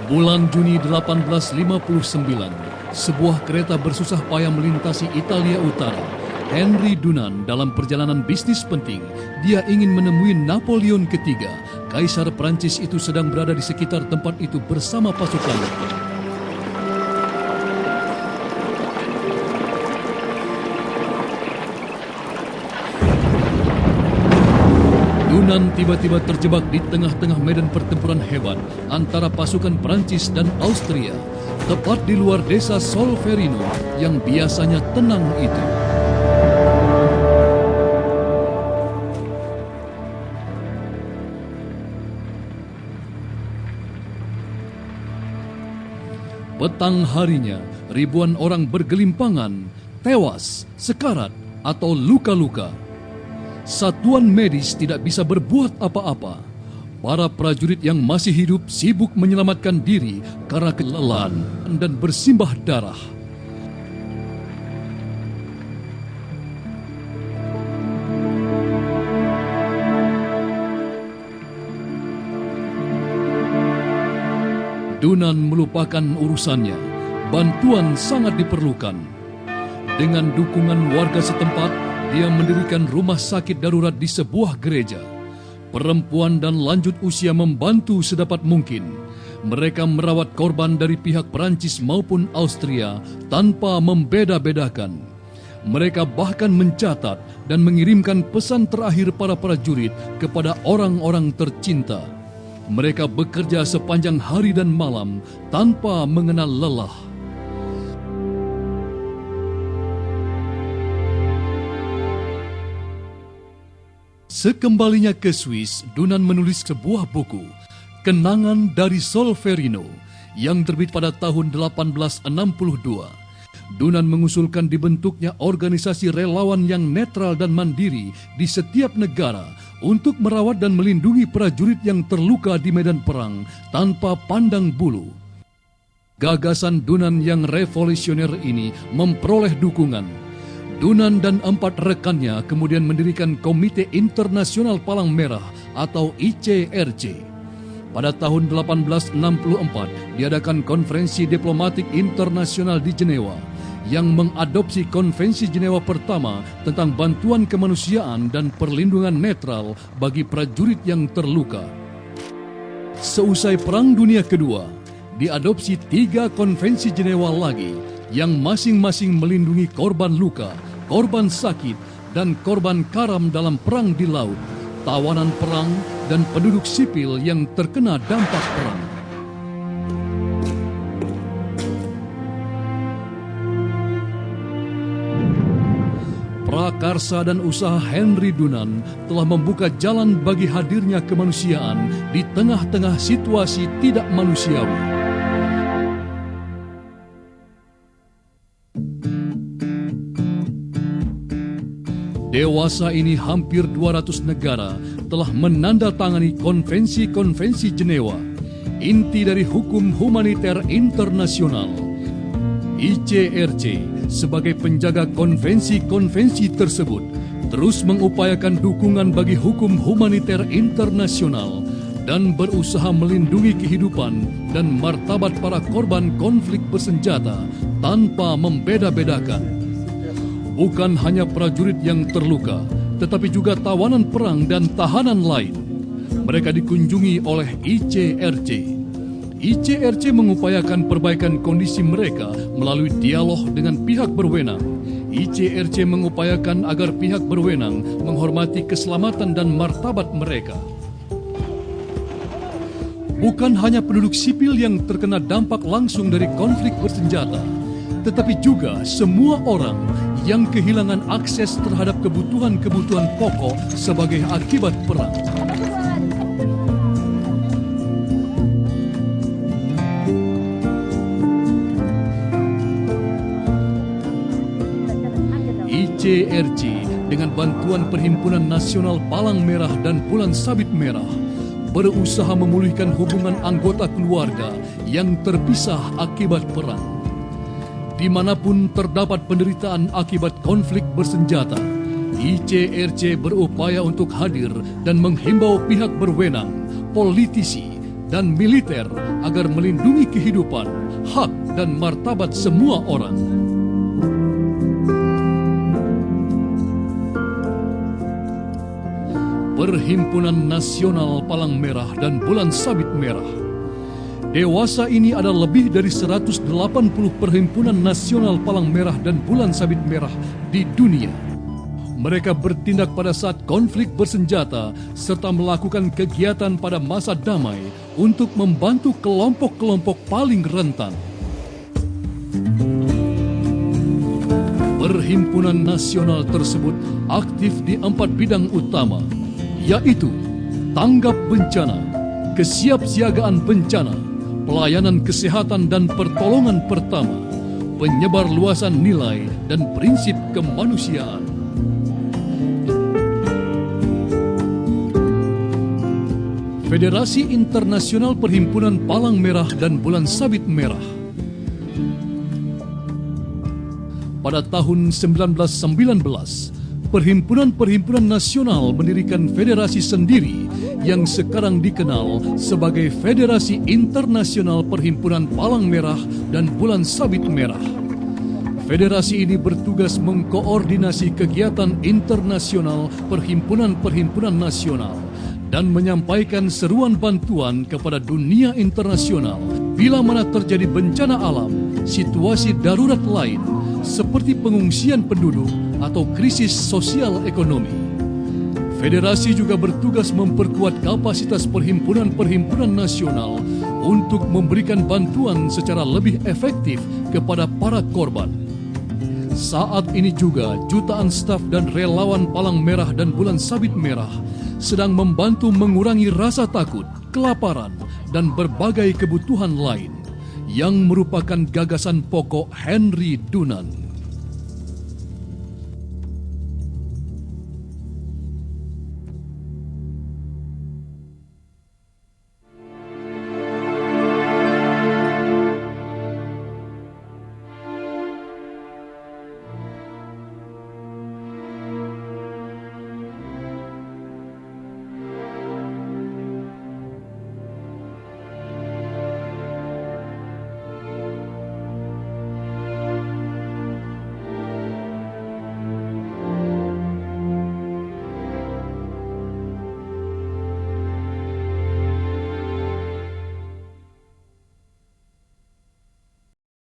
Bulan Juni 1859, sebuah kereta bersusah payah melintasi Italia Utara. Henry Dunant dalam perjalanan bisnis penting, dia ingin menemui Napoleon III. Kaisar Prancis itu sedang berada di sekitar tempat itu bersama pasukannya. Dunant tiba-tiba terjebak di tengah-tengah medan pertempuran hebat antara pasukan Prancis dan Austria, tepat di luar desa Solferino yang biasanya tenang itu. Petang harinya, ribuan orang bergelimpangan, tewas, sekarat, atau luka-luka. Satuan medis tidak bisa berbuat apa-apa. Para prajurit yang masih hidup sibuk menyelamatkan diri karena kelelahan dan bersimbah darah. Dunant melupakan urusannya. Bantuan sangat diperlukan. Dengan dukungan warga setempat, dia mendirikan rumah sakit darurat di sebuah gereja. Perempuan dan lanjut usia membantu sedapat mungkin. Mereka merawat korban dari pihak Perancis maupun Austria tanpa membeda-bedakan. Mereka bahkan mencatat dan mengirimkan pesan terakhir para prajurit kepada orang-orang tercinta. Mereka bekerja sepanjang hari dan malam tanpa mengenal lelah. Sekembalinya ke Swiss, Dunant menulis sebuah buku, Kenangan dari Solferino, yang terbit pada tahun 1862. Dunant mengusulkan dibentuknya organisasi relawan yang netral dan mandiri di setiap negara untuk merawat dan melindungi prajurit yang terluka di medan perang tanpa pandang bulu. Gagasan Dunant yang revolusioner ini memperoleh dukungan. Dunant dan 4 rekannya kemudian mendirikan Komite Internasional Palang Merah atau ICRC. Pada tahun 1864 diadakan Konferensi Diplomatik Internasional di Jenewa yang mengadopsi Konvensi Jenewa pertama tentang bantuan kemanusiaan dan perlindungan netral bagi prajurit yang terluka. Seusai Perang Dunia Kedua, diadopsi 3 Konvensi Jenewa lagi yang masing-masing melindungi korban luka, korban sakit, dan korban karam dalam perang di laut, tawanan perang, dan penduduk sipil yang terkena dampak perang. Prakarsa dan usaha Henry Dunant telah membuka jalan bagi hadirnya kemanusiaan di tengah-tengah situasi tidak manusiawi. Dewasa ini hampir 200 negara telah menandatangani konvensi-konvensi Jenewa, inti dari hukum humaniter internasional. ICRC sebagai penjaga konvensi-konvensi tersebut terus mengupayakan dukungan bagi hukum humaniter internasional dan berusaha melindungi kehidupan dan martabat para korban konflik bersenjata tanpa membeda-bedakan. Bukan hanya prajurit yang terluka, tetapi juga tawanan perang dan tahanan lain. Mereka dikunjungi oleh ICRC. ICRC mengupayakan perbaikan kondisi mereka melalui dialog dengan pihak berwenang. ICRC mengupayakan agar pihak berwenang menghormati keselamatan dan martabat mereka. Bukan hanya penduduk sipil yang terkena dampak langsung dari konflik bersenjata, tetapi juga semua orang yang kehilangan akses terhadap kebutuhan-kebutuhan pokok sebagai akibat perang. ICRC dengan bantuan Perhimpunan Nasional Palang Merah dan Bulan Sabit Merah berusaha memulihkan hubungan anggota keluarga yang terpisah akibat perang. Dimanapun terdapat penderitaan akibat konflik bersenjata, ICRC berupaya untuk hadir dan menghimbau pihak berwenang, politisi, dan militer agar melindungi kehidupan, hak, dan martabat semua orang. Perhimpunan Nasional Palang Merah dan Bulan Sabit Merah. Dewasa ini ada lebih dari 180 perhimpunan nasional Palang Merah dan Bulan Sabit Merah di dunia. Mereka bertindak pada saat konflik bersenjata serta melakukan kegiatan pada masa damai untuk membantu kelompok-kelompok paling rentan. Perhimpunan nasional tersebut aktif di 4 bidang utama, yaitu tanggap bencana, kesiapsiagaan bencana, pelayanan kesehatan dan pertolongan pertama, penyebar luasan nilai dan prinsip kemanusiaan. Federasi Internasional Perhimpunan Palang Merah dan Bulan Sabit Merah. Pada tahun 1919, Perhimpunan-Perhimpunan Nasional mendirikan federasi sendiri yang sekarang dikenal sebagai Federasi Internasional Perhimpunan Palang Merah dan Bulan Sabit Merah. Federasi ini bertugas mengkoordinasi kegiatan internasional perhimpunan-perhimpunan nasional dan menyampaikan seruan bantuan kepada dunia internasional bila mana terjadi bencana alam, situasi darurat lain, seperti pengungsian penduduk atau krisis sosial ekonomi. Federasi juga bertugas memperkuat kapasitas perhimpunan-perhimpunan nasional untuk memberikan bantuan secara lebih efektif kepada para korban. Saat ini juga jutaan staf dan relawan Palang Merah dan Bulan Sabit Merah sedang membantu mengurangi rasa takut, kelaparan, dan berbagai kebutuhan lain yang merupakan gagasan pokok Henry Dunant.